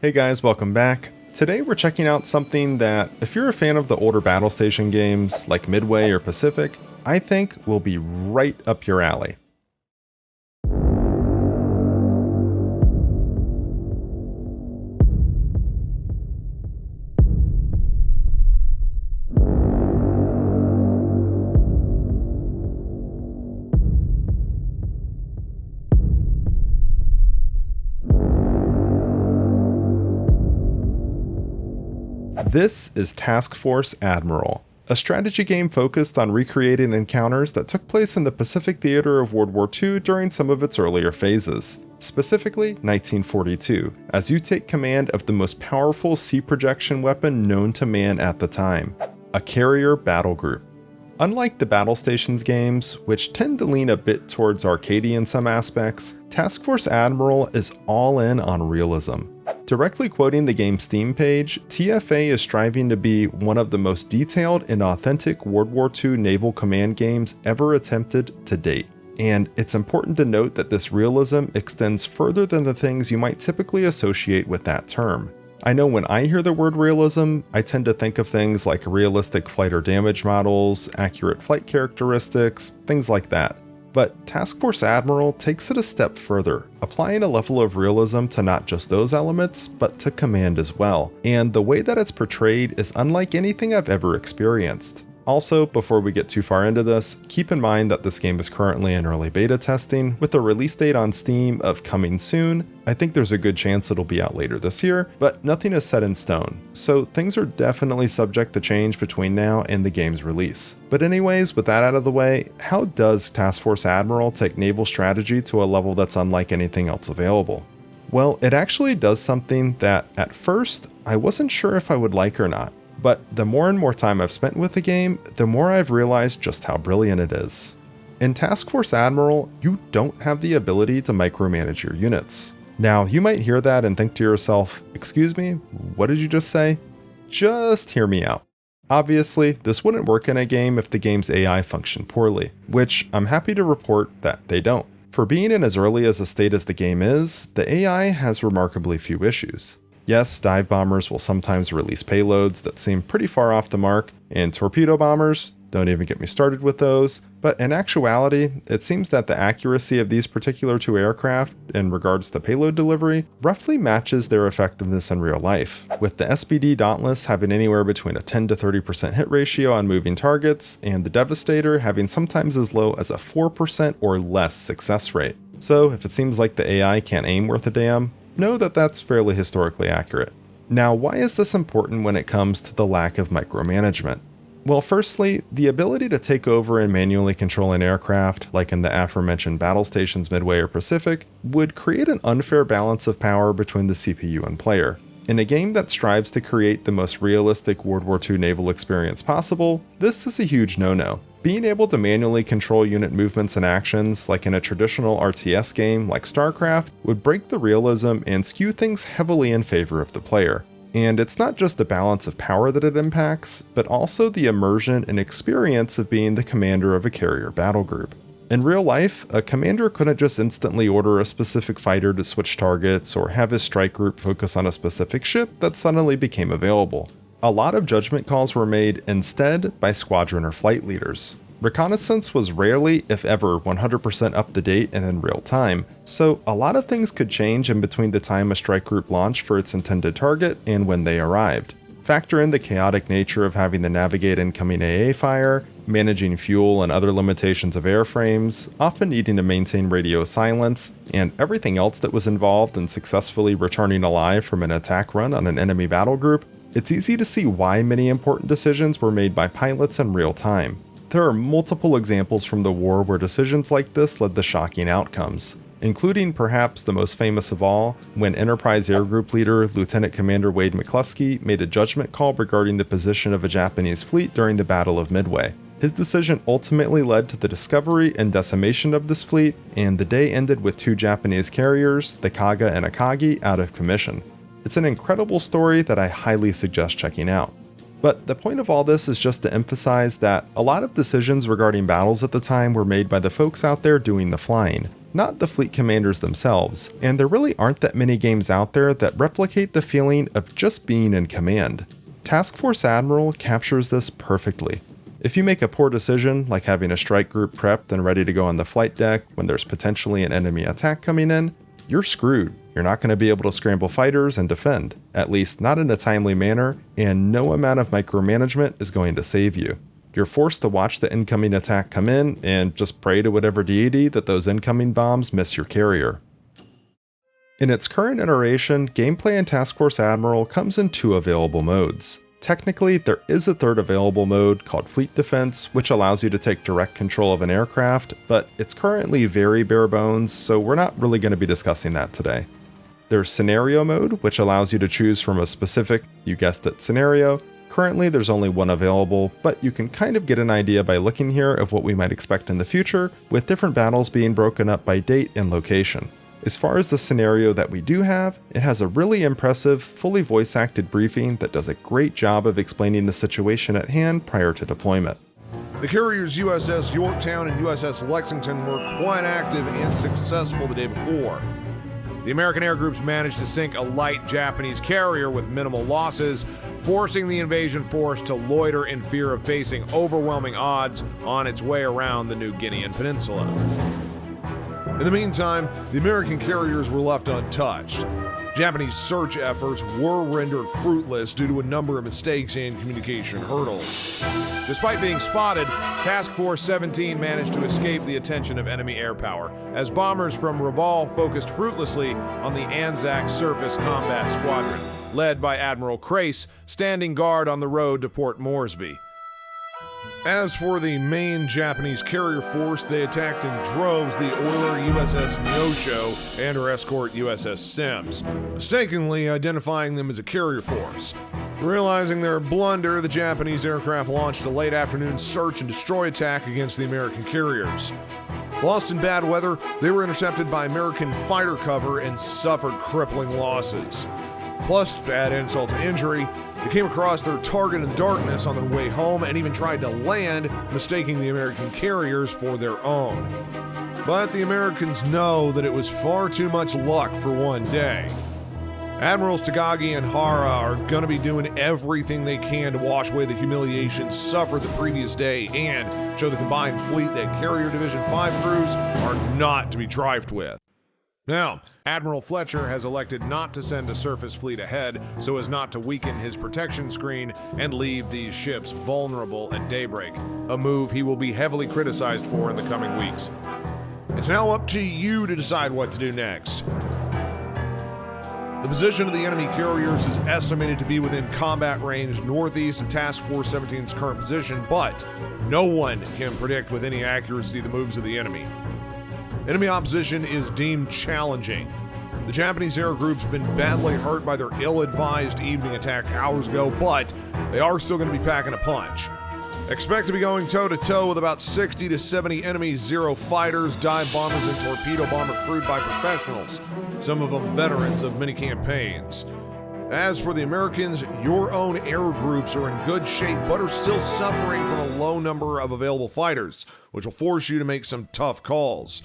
Hey guys, welcome back. Today we're checking out something that, if you're a fan of the older Battlestation games like Midway or Pacific, I think will be right up your alley. This is Task Force Admiral, a strategy game focused on recreating encounters that took place in the Pacific theater of World War II during some of its earlier phases, specifically 1942, as you take command of the most powerful sea projection weapon known to man at the time, a carrier battle group. Unlike the Battlestations games, which tend to lean a bit towards arcadey in some aspects, Task Force Admiral is all in on realism. Directly quoting the game's Steam page, TFA is striving to be one of the most detailed and authentic World War II naval command games ever attempted to date. And it's important to note that this realism extends further than the things you might typically associate with that term. I know when I hear the word realism, I tend to think of things like realistic flight or damage models, accurate flight characteristics, things like that. But Task Force Admiral takes it a step further, applying a level of realism to not just those elements, but to command as well. And the way that it's portrayed is unlike anything I've ever experienced. Also, before we get too far into this, keep in mind that this game is currently in early beta testing, with a release date on Steam of coming soon. I think there's a good chance it'll be out later this year, but nothing is set in stone, so things are definitely subject to change between now and the game's release. But anyways, with that out of the way, how does Task Force Admiral take naval strategy to a level that's unlike anything else available? Well, it actually does something that, at first, I wasn't sure if I would like or not. But the more and more time I've spent with the game, the more I've realized just how brilliant it is. In Task Force Admiral, you don't have the ability to micromanage your units. Now, you might hear that and think to yourself, excuse me, what did you just say? Just hear me out. Obviously, this wouldn't work in a game if the game's AI functioned poorly, which I'm happy to report that they don't. For being in as early as a state as the game is, the AI has remarkably few issues. Yes, dive bombers will sometimes release payloads that seem pretty far off the mark, and torpedo bombers, don't even get me started with those, but in actuality, it seems that the accuracy of these particular two aircraft in regards to payload delivery roughly matches their effectiveness in real life, with the SBD Dauntless having anywhere between a 10 to 30% hit ratio on moving targets, and the Devastator having sometimes as low as a 4% or less success rate. So if it seems like the AI can't aim worth a damn, know that that's fairly historically accurate. Now, why is this important when it comes to the lack of micromanagement? Well, firstly, the ability to take over and manually control an aircraft, like in the aforementioned Battlestations Midway or Pacific, would create an unfair balance of power between the CPU and player. In a game that strives to create the most realistic World War II naval experience possible, this is a huge no-no. Being able to manually control unit movements and actions, like in a traditional RTS game like StarCraft, would break the realism and skew things heavily in favor of the player. And it's not just the balance of power that it impacts, but also the immersion and experience of being the commander of a carrier battle group. In real life, a commander couldn't just instantly order a specific fighter to switch targets or have his strike group focus on a specific ship that suddenly became available. A lot of judgment calls were made instead by squadron or flight leaders. Reconnaissance was rarely, if ever, 100% up to date and in real time, so a lot of things could change in between the time a strike group launched for its intended target and when they arrived. Factor in the chaotic nature of having to navigate incoming AA fire, managing fuel and other limitations of airframes, often needing to maintain radio silence, and everything else that was involved in successfully returning alive from an attack run on an enemy battle group, it's easy to see why many important decisions were made by pilots in real time. There are multiple examples from the war where decisions like this led to shocking outcomes, including perhaps the most famous of all, when Enterprise Air Group leader Lieutenant Commander Wade McCluskey made a judgment call regarding the position of a Japanese fleet during the Battle of Midway. His decision ultimately led to the discovery and decimation of this fleet, and the day ended with two Japanese carriers, the Kaga and Akagi, out of commission. It's an incredible story that I highly suggest checking out. But the point of all this is just to emphasize that a lot of decisions regarding battles at the time were made by the folks out there doing the flying, not the fleet commanders themselves, and there really aren't that many games out there that replicate the feeling of just being in command. Task Force Admiral captures this perfectly. If you make a poor decision, like having a strike group prepped and ready to go on the flight deck when there's potentially an enemy attack coming in, you're screwed. You're not going to be able to scramble fighters and defend, at least not in a timely manner, and no amount of micromanagement is going to save you. You're forced to watch the incoming attack come in and just pray to whatever deity that those incoming bombs miss your carrier. In its current iteration, gameplay in Task Force Admiral comes in 2 available modes. Technically, there is a third available mode called Fleet Defense, which allows you to take direct control of an aircraft, but it's currently very bare bones, so we're not really going to be discussing that today. There's Scenario Mode, which allows you to choose from a specific, you guessed it, scenario. Currently, there's only one available, but you can kind of get an idea by looking here of what we might expect in the future, with different battles being broken up by date and location. As far as the scenario that we do have, it has a really impressive, fully voice-acted briefing that does a great job of explaining the situation at hand prior to deployment. The carriers USS Yorktown and USS Lexington were quite active and successful the day before. The American air groups managed to sink a light Japanese carrier with minimal losses, forcing the invasion force to loiter in fear of facing overwhelming odds on its way around the New Guinean Peninsula. In the meantime, the American carriers were left untouched. Japanese search efforts were rendered fruitless due to a number of mistakes and communication hurdles. Despite being spotted, Task Force 17 managed to escape the attention of enemy air power, as bombers from Rabaul focused fruitlessly on the Anzac Surface Combat Squadron, led by Admiral Crace, standing guard on the road to Port Moresby. As for the main Japanese carrier force, they attacked in droves the oiler USS Neosho and her escort USS Sims, mistakenly identifying them as a carrier force. Realizing their blunder, the Japanese aircraft launched a late afternoon search and destroy attack against the American carriers. Lost in bad weather, they were intercepted by American fighter cover and suffered crippling losses. Plus, to add insult to injury, they came across their target in darkness on their way home and even tried to land, mistaking the American carriers for their own. But the Americans know that it was far too much luck for one day. Admirals Tagagi and Hara are going to be doing everything they can to wash away the humiliation suffered the previous day and show the combined fleet that Carrier Division 5 crews are not to be trifled with. Now, Admiral Fletcher has elected not to send a surface fleet ahead so as not to weaken his protection screen and leave these ships vulnerable at daybreak, a move he will be heavily criticized for in the coming weeks. It's now up to you to decide what to do next. The position of the enemy carriers is estimated to be within combat range northeast of Task Force 17's current position, but no one can predict with any accuracy the moves of the enemy. Enemy opposition is deemed challenging. The Japanese air group's been badly hurt by their ill-advised evening attack hours ago, but they are still going to be packing a punch. Expect to be going toe-to-toe with about 60 to 70 enemy Zero fighters, dive bombers, and torpedo bomber crewed by professionals, some of them veterans of many campaigns. As for the Americans, your own air groups are in good shape but are still suffering from a low number of available fighters, which will force you to make some tough calls.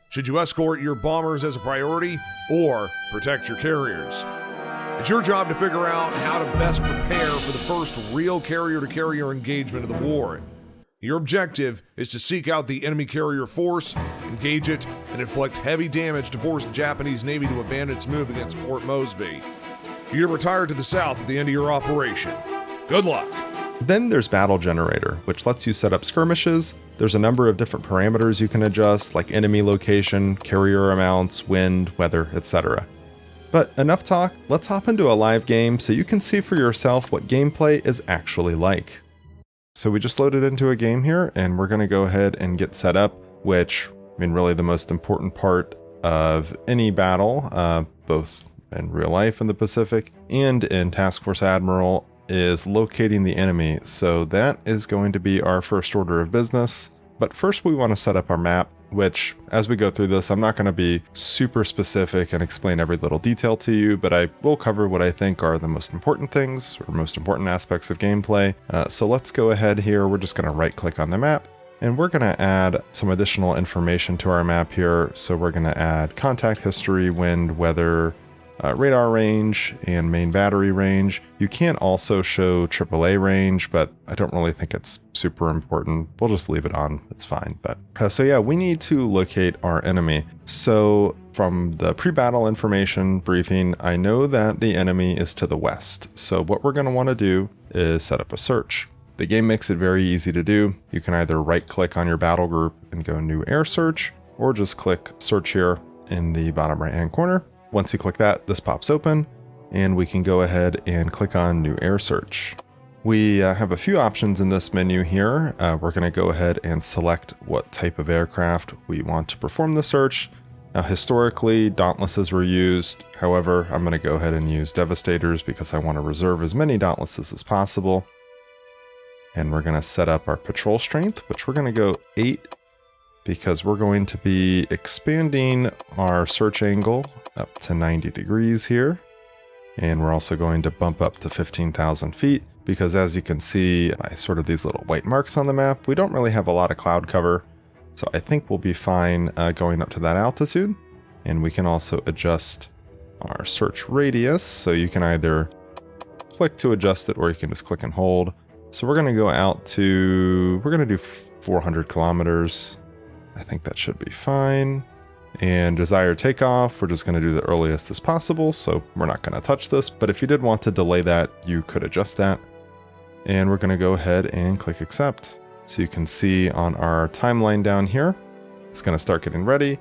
Should you escort your bombers as a priority or protect your carriers? It's your job to figure out how to best prepare for the first real carrier-to-carrier engagement of the war. Your objective is to seek out the enemy carrier force, engage it, and inflict heavy damage to force the Japanese Navy to abandon its move against Port Moresby. You're retired to the south at the end of your operation. Good luck. Then there's Battle Generator, which lets you set up skirmishes. There's a number of different parameters you can adjust, like enemy location, carrier amounts, wind, weather, etc. But enough talk, let's hop into a live game so you can see for yourself what gameplay is actually like. So we just loaded into a game here, and we're going to go ahead and get set up, which, I mean, really the most important part of any battle, both in real life in the Pacific and in Task Force Admiral, is locating the enemy. So that is going to be our first order of business. But first we want to set up our map, which as we go through this, I'm not going to be super specific and explain every little detail to you, but I will cover what I think are the most important things or most important aspects of gameplay. So let's go ahead here. We're just going to right click on the map, And we're going to add some additional information to our map here. So we're going to add contact history, wind, weather, radar range, and main battery range. You can also show AAA range, but I don't really think it's super important. We'll just leave it on. It's fine. But so yeah, we need to locate our enemy. So from the pre-battle information briefing, I know that the enemy is to the west. So what we're going to want to do is set up a search. The game makes it very easy to do. You can either right-click on your battle group and go New Air Search, or just click Search here in the bottom right-hand corner. Once you click that, this pops open, and we can go ahead and click on New Air Search. We have a few options in this menu here. We're going to go ahead and select what type of aircraft we want to perform the search. Now, historically, Dauntlesses were used. However, I'm going to go ahead and use Devastators because I want to reserve as many Dauntlesses as possible. And we're going to set up our patrol strength, which we're going to go 8 because we're going to be expanding our search angle up to 90 degrees here. And we're also going to bump up to 15,000 feet because, as you can see by sort of these little white marks on the map, we don't really have a lot of cloud cover. So I think we'll be fine going up to that altitude. And we can also adjust our search radius. So you can either click to adjust it, or you can just click and hold. So we're going to go out to, we're going to do 400 kilometers. I think that should be fine. And desired takeoff, we're just going to do the earliest as possible. So we're not going to touch this, but if you did want to delay that, you could adjust that. And we're going to go ahead and click accept. So you can see on our timeline down here, it's going to start getting ready.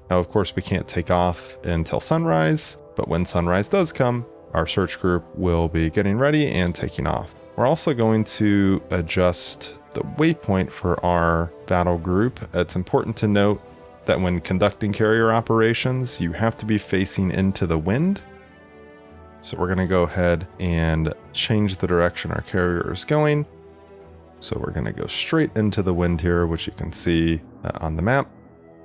Now, of course, we can't take off until sunrise, but when sunrise does come, our search group will be getting ready and taking off. We're also going to adjust the waypoint for our battle group. It's important to note that when conducting carrier operations, you have to be facing into the wind. So we're going to go ahead and change the direction our carrier is going. So we're going to go straight into the wind here, which you can see on the map.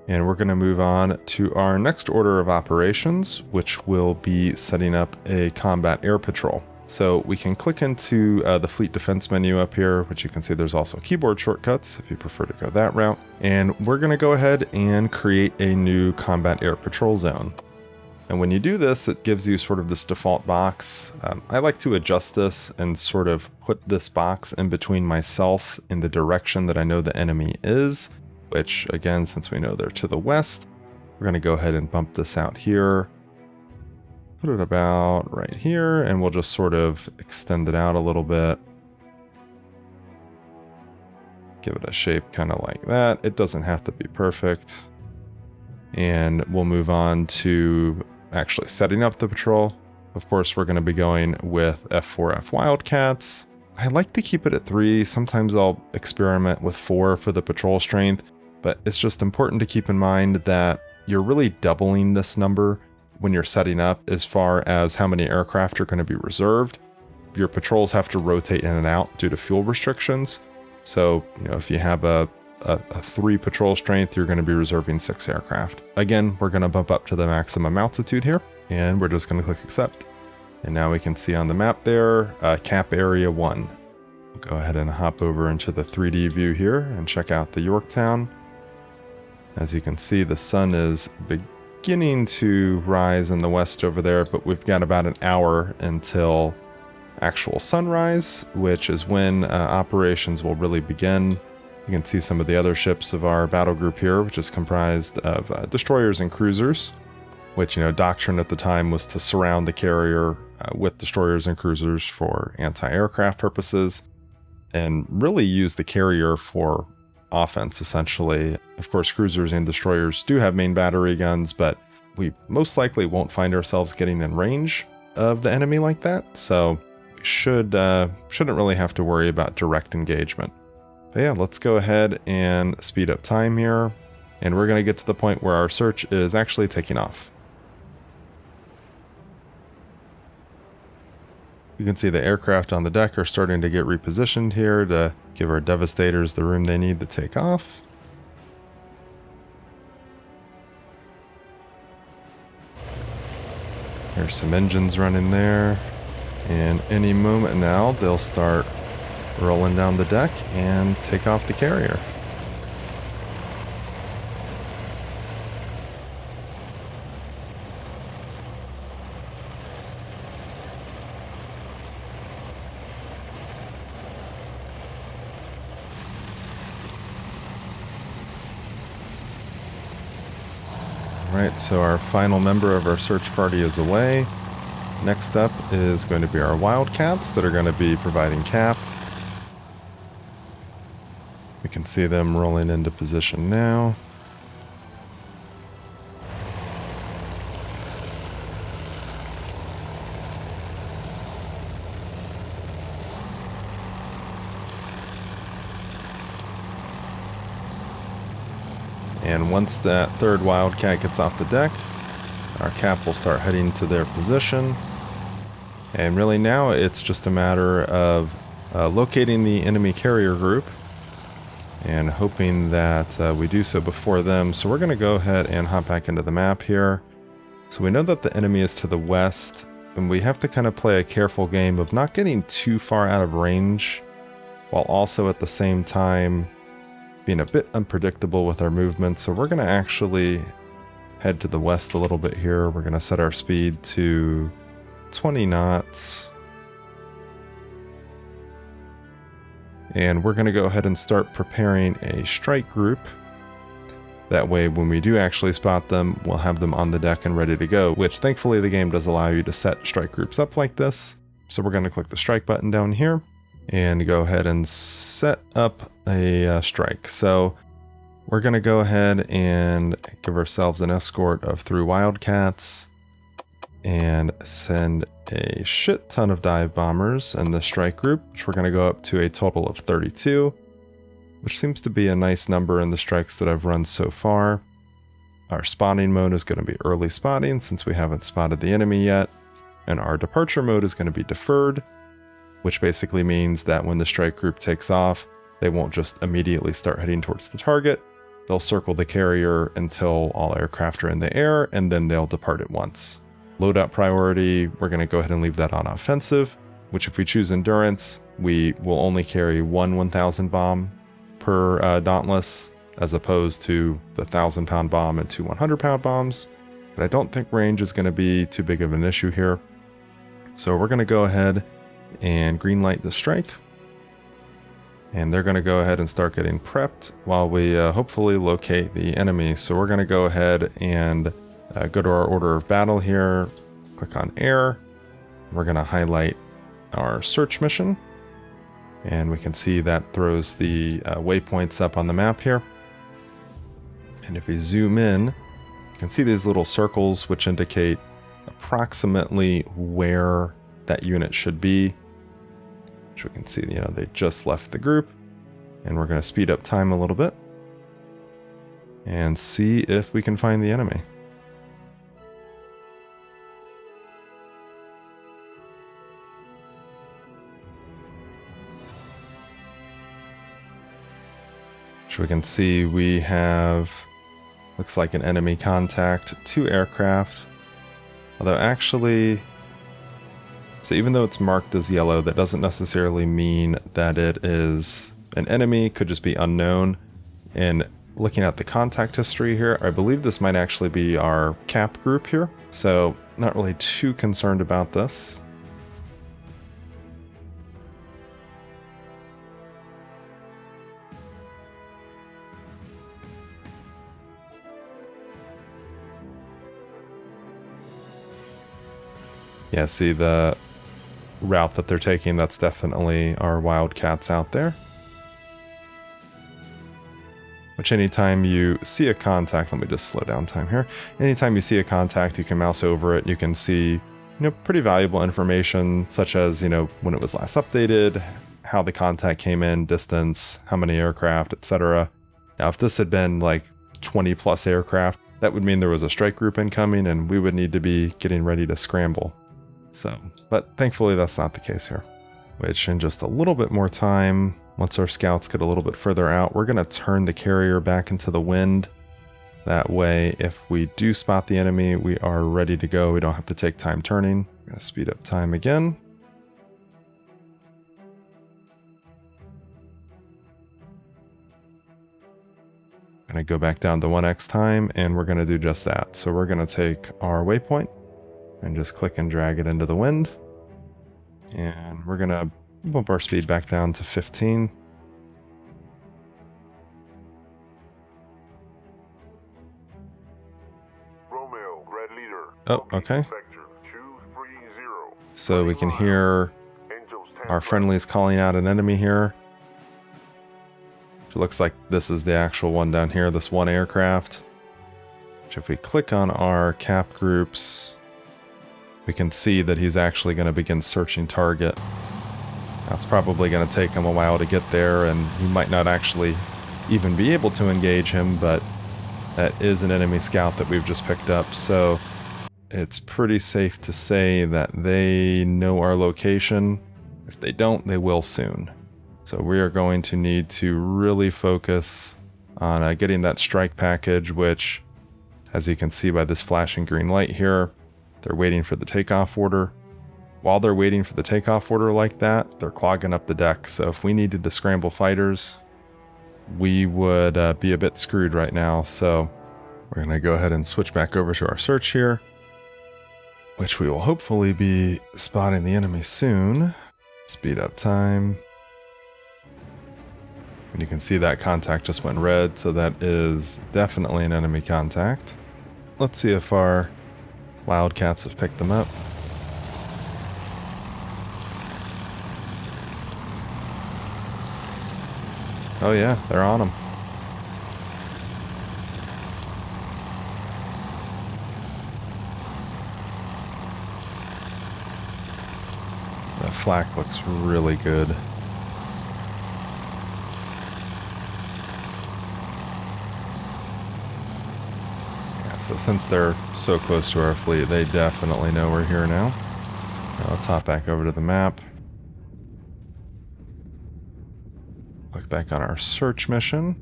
And we're going to move on to our next order of operations, which will be setting up a combat air patrol. So we can click into the fleet defense menu up here, which you can see there's also keyboard shortcuts if you prefer to go that route. And we're going to go ahead and create a new combat air patrol zone. And when you do this, it gives you sort of this default box. I like to adjust this and sort of put this box in between myself in the direction that I know the enemy is, which again, since we know they're to the west, we're going to go ahead and bump this out here. Put it about right here, and we'll just sort of extend it out a little bit. Give it a shape kind of like that. It doesn't have to be perfect. And we'll move on to actually setting up the patrol. Of course, we're going to be going with F4F Wildcats. I like to keep it at 3. Sometimes I'll experiment with 4 for the patrol strength, but it's just important to keep in mind that you're really doubling this number when you're setting up as far as how many aircraft are going to be reserved. Your patrols have to rotate in and out due to fuel restrictions. So, if you have a 3 patrol strength, you're going to be reserving 6 aircraft. Again, we're going to bump up to the maximum altitude here, and we're just going to click accept. And now we can see on the map there, cap area 1. We'll go ahead and hop over into the 3D view here and check out the Yorktown. As you can see, the sun is beginning to rise in the west over there, but we've got about an hour until actual sunrise, which is when operations will really begin. You can see some of the other ships of our battle group here, which is comprised of destroyers and cruisers, which, doctrine at the time was to surround the carrier with destroyers and cruisers for anti-aircraft purposes, and really use the carrier for offense, essentially. Of course, cruisers and destroyers do have main battery guns, but we most likely won't find ourselves getting in range of the enemy like that, so we shouldn't really have to worry about direct engagement. But yeah, let's go ahead and speed up time here, and we're going to get to the point where our search is actually taking off. You can see the aircraft on the deck are starting to get repositioned here to give our Devastators the room they need to take off. There's some engines running there, and any moment now they'll start rolling down the deck and take off the carrier. Alright, so our final member of our search party is away. Next up is going to be our Wildcats that are going to be providing cap. We can see them rolling into position now. And once that third Wildcat gets off the deck, our cap will start heading to their position. And really now it's just a matter of locating the enemy carrier group and hoping that we do so before them. So we're going to go ahead and hop back into the map here. So we know that the enemy is to the west, and we have to kind of play a careful game of not getting too far out of range, while also at the same time being a bit unpredictable with our movement. So we're going to actually head to the west a little bit here. We're going to set our speed to 20 knots. And we're going to go ahead and start preparing a strike group. That way, when we do actually spot them, we'll have them on the deck and ready to go, which thankfully the game does allow you to set strike groups up like this. So we're going to click the strike button down here and go ahead and set up a strike. So we're going to go ahead and give ourselves an escort of 3 Wildcats and send a shit ton of dive bombers in the strike group, which we're going to go up to a total of 32, which seems to be a nice number in the strikes that I've run so far. Our spotting mode is going to be early spotting since we haven't spotted the enemy yet, and our departure mode is going to be deferred, which basically means that when the strike group takes off, they won't just immediately start heading towards the target. They'll circle the carrier until all aircraft are in the air, and then they'll depart at once. Loadout priority, we're going to go ahead and leave that on offensive, which if we choose endurance, we will only carry one 1,000 bomb per Dauntless, as opposed to the 1,000-pound bomb and 2 100-pound bombs. But I don't think range is going to be too big of an issue here. So we're going to go ahead and greenlight the strike. And they're going to go ahead and start getting prepped while we hopefully locate the enemy. So we're going to go ahead and go to our order of battle here, click on air. We're going to highlight our search mission. And we can see that throws the waypoints up on the map here. And if we zoom in, you can see these little circles which indicate approximately where that unit should be. Which we can see, they just left the group. And we're going to speed up time a little bit and see if we can find the enemy. Which we can see we have, looks like an enemy contact, 2 aircraft. Although actually, so even though it's marked as yellow, that doesn't necessarily mean that it is an enemy. It could just be unknown. And looking at the contact history here, I believe this might actually be our cap group here. So not really too concerned about this. Yeah, see the route that they're taking, that's definitely our Wildcats out there. Which anytime you see a contact, let me just slow down time here. Anytime you see a contact, you can mouse over it. You can see, pretty valuable information such as, when it was last updated, how the contact came in, distance, how many aircraft, etc. Now, if this had been like 20 plus aircraft, that would mean there was a strike group incoming and we would need to be getting ready to scramble. So, but thankfully that's not the case here. Which in just a little bit more time, once our scouts get a little bit further out, we're going to turn the carrier back into the wind. That way, if we do spot the enemy, we are ready to go. We don't have to take time turning. I'm going to speed up time again. I'm going to go back down to 1x time, and we're going to do just that. So we're going to take our waypoint and just click and drag it into the wind. And we're going to bump our speed back down to 15. Oh, okay. So we can hear our friendlies calling out an enemy here. It looks like this is the actual one down here, this one aircraft. Which if we click on our cap groups, we can see that he's actually going to begin searching target. That's probably going to take him a while to get there, and he might not actually even be able to engage him, but that is an enemy scout that we've just picked up, so it's pretty safe to say that they know our location. If they don't, they will soon. So we are going to need to really focus on getting that strike package, which, as you can see by this flashing green light here, they're waiting for the takeoff order. While they're waiting for the takeoff order like that, they're clogging up the deck. So if we needed to scramble fighters, we would be a bit screwed right now. So we're going to go ahead and switch back over to our search here, which we will hopefully be spotting the enemy soon. Speed up time. And you can see that contact just went red, so that is definitely an enemy contact. Let's see if our Wildcats have picked them up. Oh yeah, they're on them. The flak looks really good. Yeah, so since they're so close to our fleet, they definitely know we're here now. Now let's hop back over to the map. Look back on our search mission.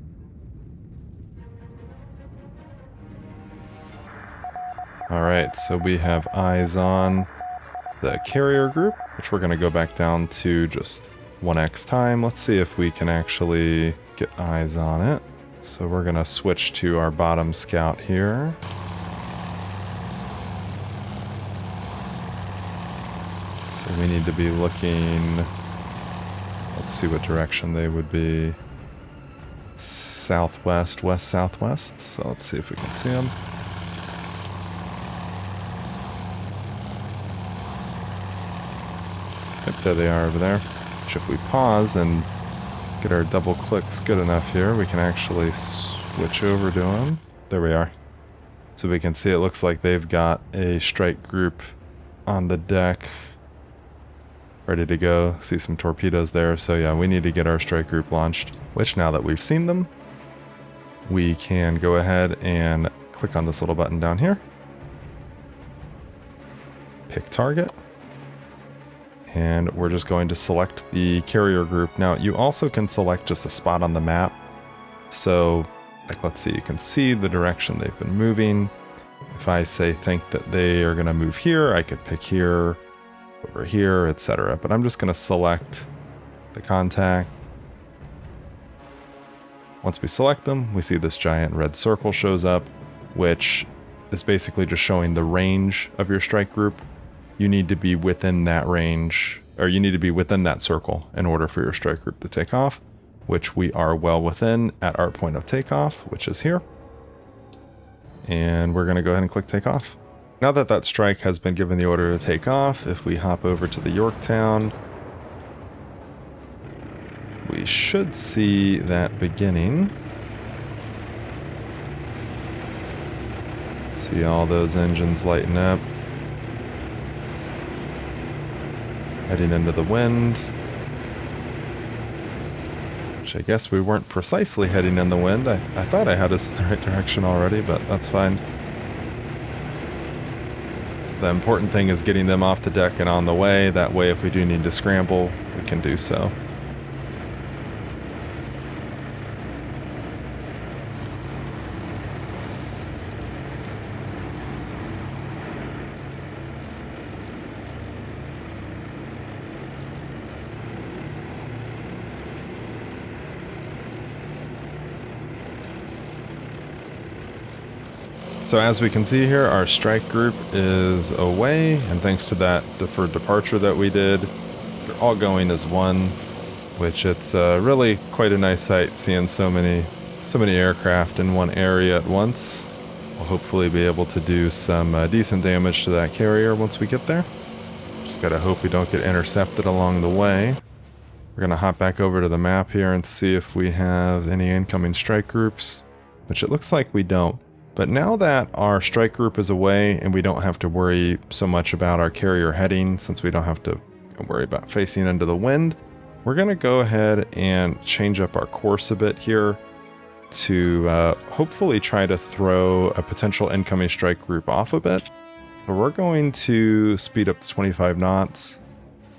Alright, so we have eyes on the carrier group, which we're going to go back down to just 1x time. Let's see if we can actually get eyes on it. So we're going to switch to our bottom scout here. So we need to be looking... Let's see what direction they would be. Southwest, west-southwest. So let's see if we can see them. Yep, there they are over there. Which if we pause and get our double clicks good enough here, we can actually switch over to them. There we are. So we can see it looks like they've got a strike group on the deck. Ready to go. See some torpedoes there. So yeah, we need to get our strike group launched, which now that we've seen them, we can go ahead and click on this little button down here. Pick target. And we're just going to select the carrier group. Now you also can select just a spot on the map. So like, let's see, you can see the direction they've been moving. If I say think that they are going to move here, I could pick here, over here, etc. But I'm just going to select the contact. Once we select them, we see this giant red circle shows up, which is basically just showing the range of your strike group. You need to be within that range, or you need to be within that circle in order for your strike group to take off, which we are well within at our point of takeoff, which is here. And we're going to go ahead and click takeoff. Now that that strike has been given the order to take off, if we hop over to the Yorktown, we should see that beginning. See all those engines lighting up. Heading into the wind. Which I guess we weren't precisely heading in the wind. I thought I had us in the right direction already, but that's fine. The important thing is getting them off the deck and on the way. That way, if we do need to scramble, we can do so. So as we can see here, our strike group is away, and thanks to that deferred departure that we did, they're all going as one, which it's really quite a nice sight seeing so many aircraft in one area at once. We'll hopefully be able to do some decent damage to that carrier once we get there. Just gotta hope we don't get intercepted along the way. We're gonna hop back over to the map here and see if we have any incoming strike groups, which it looks like we don't. But now that our strike group is away and we don't have to worry so much about our carrier heading, since we don't have to worry about facing into the wind, we're gonna go ahead and change up our course a bit here to hopefully try to throw a potential incoming strike group off a bit. So we're going to speed up to 25 knots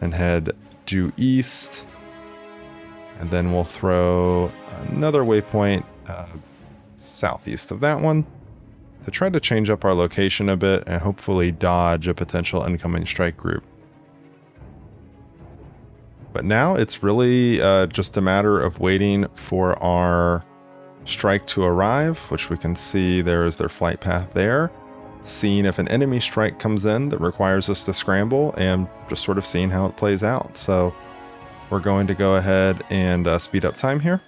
and head due east. And then we'll throw another waypoint southeast of that one to try to change up our location a bit and hopefully dodge a potential incoming strike group. But now it's really just a matter of waiting for our strike to arrive, which we can see there is their flight path there. Seeing if an enemy strike comes in that requires us to scramble, and just sort of seeing how it plays out. So we're going to go ahead and speed up time here.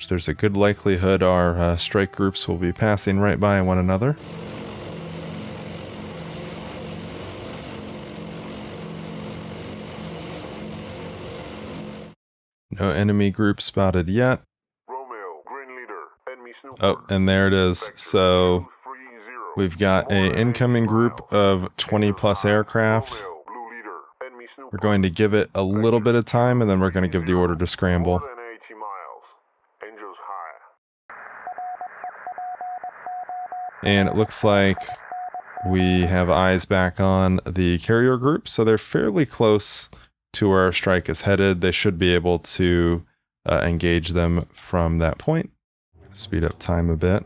There's a good likelihood our strike groups will be passing right by one another. No enemy group spotted yet. Oh, and there it is. So we've got an incoming group of 20 plus aircraft. We're going to give it a little bit of time and then we're going to give the order to scramble. And it looks like we have eyes back on the carrier group, so they're fairly close to where our strike is headed. They should be able to engage them from that point. Speed up time a bit.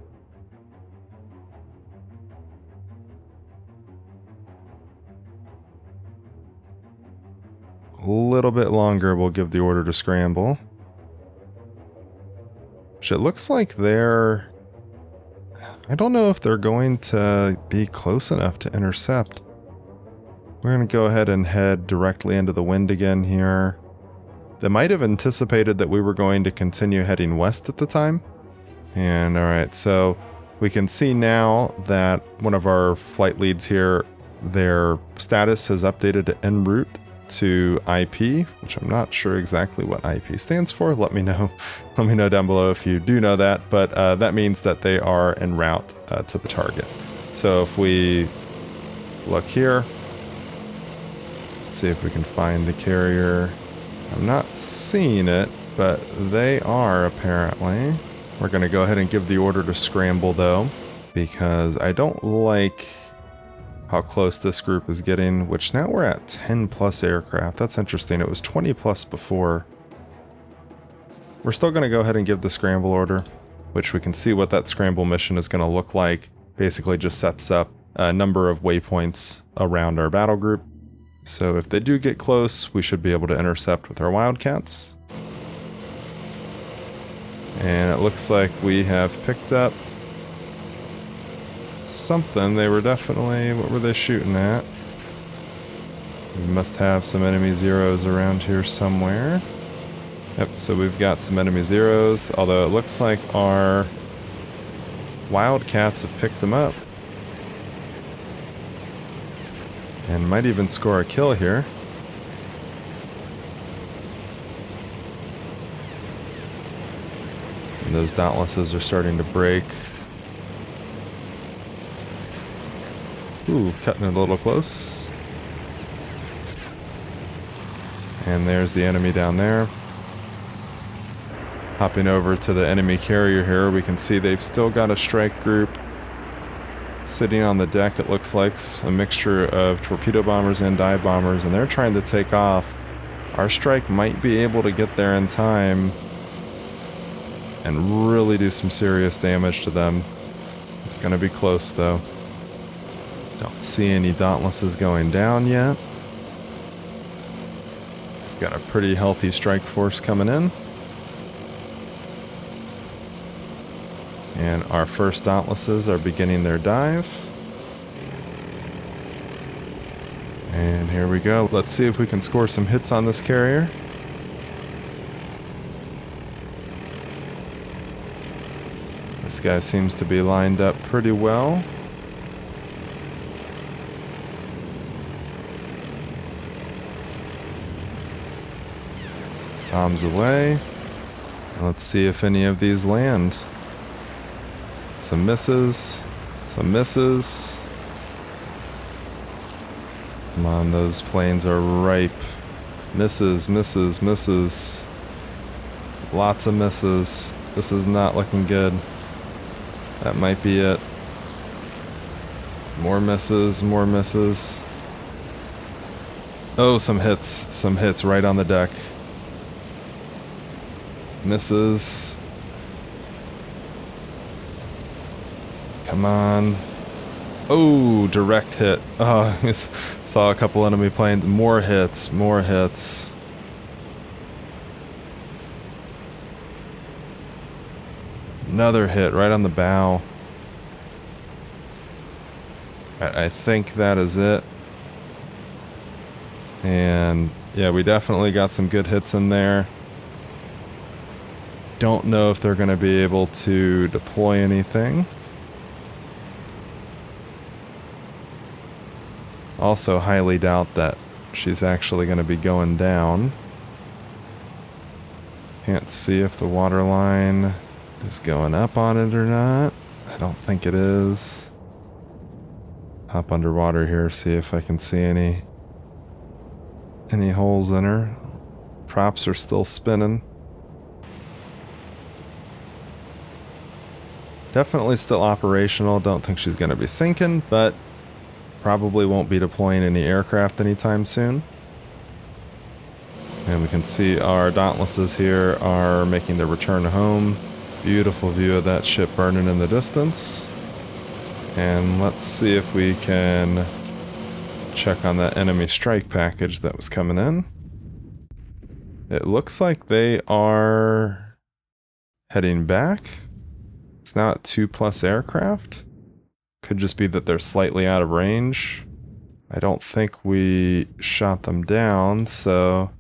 A little bit longer, we'll give the order to scramble. Which it looks like they're... I don't know if they're going to be close enough to intercept. We're going to go ahead and head directly into the wind again here. They might have anticipated that we were going to continue heading west at the time. And alright, so we can see now that one of our flight leads here, their status has updated to en route to IP, which I'm not sure exactly what IP stands for. Let me know. Let me know down below if you do know that. But that means that they are en route to the target. So if we look here, let's see if we can find the carrier. I'm not seeing it, but they are apparently. We're going to go ahead and give the order to scramble though, because I don't like how close this group is getting, which now we're at 10 plus aircraft. That's interesting. It was 20 plus before. We're still going to go ahead and give the scramble order, which we can see what that scramble mission is going to look like. Basically just sets up a number of waypoints around our battle group. So if they do get close, we should be able to intercept with our Wildcats. And it looks like we have picked up something. They were definitely... What were they shooting at? We must have some enemy zeros around here somewhere. Yep, so we've got some enemy zeros, although it looks like our Wildcats have picked them up. And might even score a kill here. And those Dauntlesses are starting to break. Ooh, cutting it a little close. And there's the enemy down there. Hopping over to the enemy carrier here, we can see they've still got a strike group sitting on the deck. It looks like a mixture of torpedo bombers and dive bombers, and they're trying to take off. Our strike might be able to get there in time and really do some serious damage to them. It's going to be close though. Don't see any Dauntlesses going down yet. Got a pretty healthy strike force coming in. And our first Dauntlesses are beginning their dive. And here we go. Let's see if we can score some hits on this carrier. This guy seems to be lined up pretty well. Bombs away. Let's see if any of these land. Some misses. Some misses. Come on, those planes are ripe. Misses, misses, misses. Lots of misses. This is not looking good. That might be it. More misses, more misses. Oh, some hits right on the deck. Misses. Come on. Oh, direct hit. Oh, I saw a couple enemy planes. More hits, more hits. Another hit right on the bow. I think that is it. And yeah, we definitely got some good hits in there. Don't know if they're going to be able to deploy anything. Also highly doubt that she's actually going to be going down. Can't see if the water line is going up on it or not. I don't think it is. Hop underwater here, see if I can see any holes in her. Props are still spinning. Definitely still operational. Don't think she's going to be sinking, but probably won't be deploying any aircraft anytime soon. And we can see our Dauntlesses here are making their return home. Beautiful view of that ship burning in the distance. And let's see if we can check on that enemy strike package that was coming in. It looks like they are heading back. It's now at 2+ aircraft. Could just be that they're slightly out of range. I don't think we shot them down, so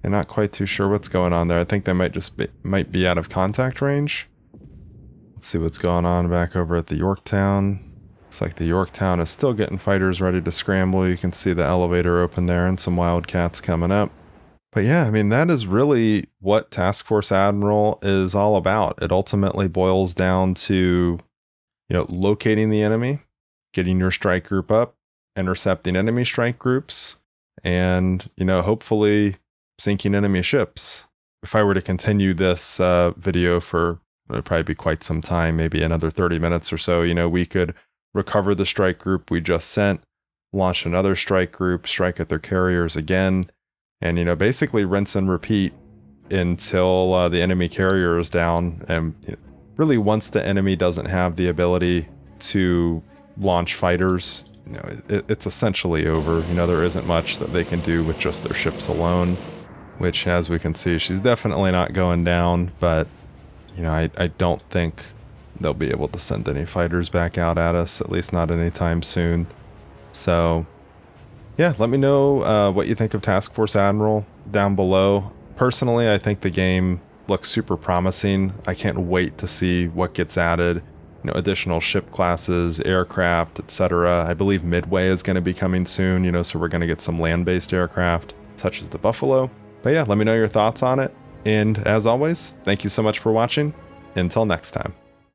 I'm not quite too sure what's going on there. I think they might be out of contact range. Let's see what's going on back over at the Yorktown. Looks like the Yorktown is still getting fighters ready to scramble. You can see the elevator open there and some Wildcats coming up. But yeah, I mean, that is really what Task Force Admiral is all about. It ultimately boils down to, locating the enemy, getting your strike group up, intercepting enemy strike groups, and, hopefully sinking enemy ships. If I were to continue this video for, it would probably be quite some time, maybe another 30 minutes or so, we could recover the strike group we just sent, launch another strike group, strike at their carriers again, and, basically rinse and repeat until the enemy carrier is down. And really, once the enemy doesn't have the ability to launch fighters, it's essentially over. There isn't much that they can do with just their ships alone, which, as we can see, she's definitely not going down, but, I don't think they'll be able to send any fighters back out at us, at least not anytime soon. So yeah, let me know what you think of Task Force Admiral down below. Personally, I think the game looks super promising. I can't wait to see what gets added. Additional ship classes, aircraft, etc. I believe Midway is going to be coming soon, so we're going to get some land-based aircraft, such as the Buffalo. But yeah, let me know your thoughts on it. And as always, thank you so much for watching. Until next time.